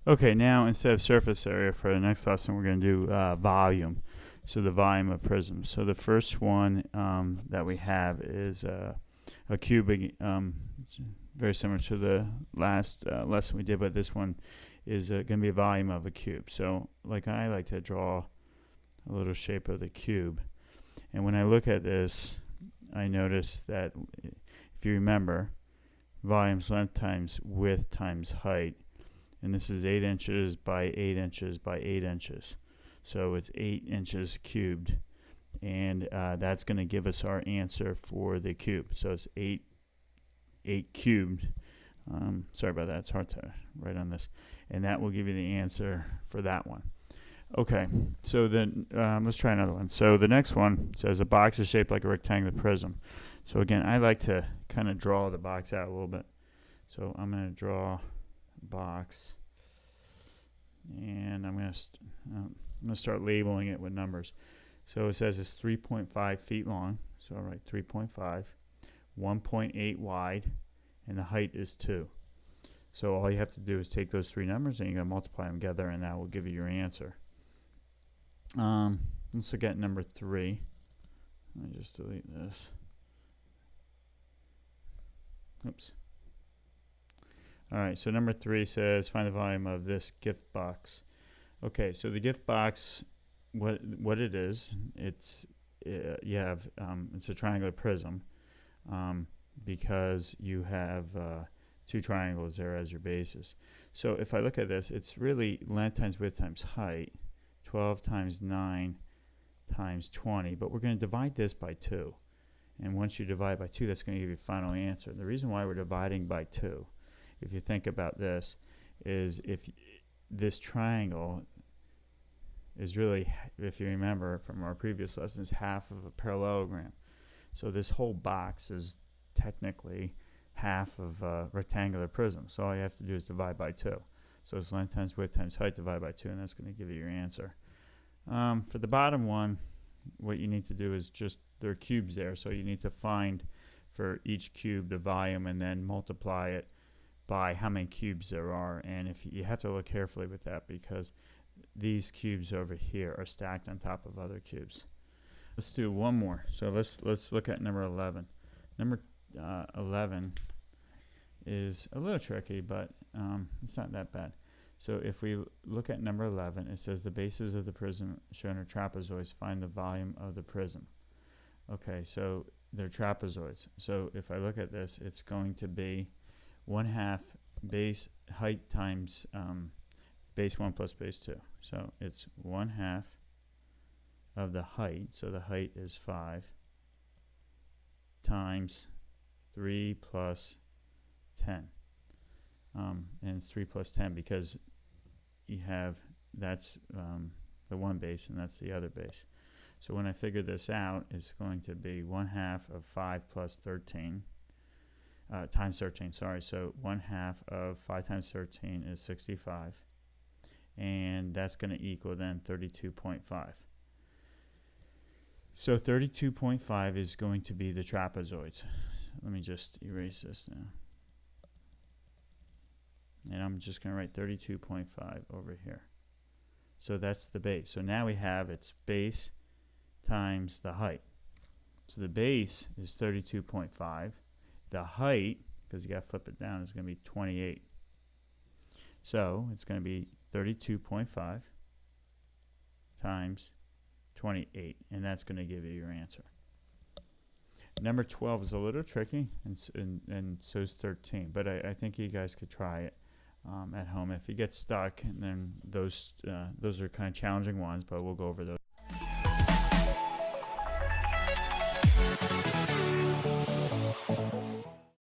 Okay, now instead of surface area for the next lesson, we're going to do volume. So the volume of prisms. So the first one that we have is a cube, very similar to the last lesson we did, but this one is going to be a volume of a cube. So like I like to draw a little shape of the cube. And when I look at this, I notice that if you remember, volume's length times width times height. And this is 8 inches by 8 inches by 8 inches. So it's 8 inches cubed. And that's going to give us our answer for the cube. So it's 8 cubed. Sorry about that. It's hard to write on this. And that will give you the answer for that one. Okay, so then let's try another one. So the next one says a box is shaped like a rectangular prism. So again, I like to kind of draw the box out a little bit. So I'm going to draw a box, and I'm going to start labeling it with numbers. So it says it's 3.5 feet long. So I'll write 3.5, 1.8 wide, and the height is 2. So all you have to do is take those three numbers and you're going to multiply them together, and that will give you your answer. Let's look at number 3. Let me just delete this. Oops. Alright, so number 3 says find the volume of this gift box. Okay, so the gift box, what it is, it's it's a triangular prism because you have two triangles there as your basis. So if I look at this, it's really length times width times height, 12 times 9 times 20, but we're going to divide this by 2. And once you divide by 2, that's going to give you a final answer. The reason why we're dividing by 2, if you think about this, is if this triangle is really, if you remember from our previous lessons, half of a parallelogram. So this whole box is technically half of a rectangular prism. So all you have to do is divide by 2. So it's length times width times height divided by 2, and that's going to give you your answer. For the bottom one, what you need to do is just, there are cubes there, so you need to find for each cube the volume and then multiply it by how many cubes there are. And if you have to look carefully with that, because these cubes over here are stacked on top of other cubes. Let's do one more. So let's look at number 11. Number 11 is a little tricky, but it's not that bad. So if we look at number 11, it says the bases of the prism shown are trapezoids. Find the volume of the prism. Okay, so they're trapezoids. So if I look at this, it's going to be 1/2 base height times base 1 plus base 2. So it's 1/2 of the height. So the height is 5 times 3 plus 10. And it's 3 plus 10 because you have, that's the one base and that's the other base. So when I figure this out, it's going to be 1/2 of 5 plus 13 times 13, sorry. So 1/2 of 5 times 13 is 65. And that's going to equal then 32.5. So 32.5 is going to be the trapezoids. Let me just erase this now. And I'm just going to write 32.5 over here. So that's the base. So now we have its base times the height. So the base is 32.5. The height, because you got to flip it down, is going to be 28. So it's going to be 32.5 times 28. And that's going to give you your answer. Number 12 is a little tricky, and so is 13. But I think you guys could try it at home. If you get stuck, and then those are kind of challenging ones, but we'll go over those.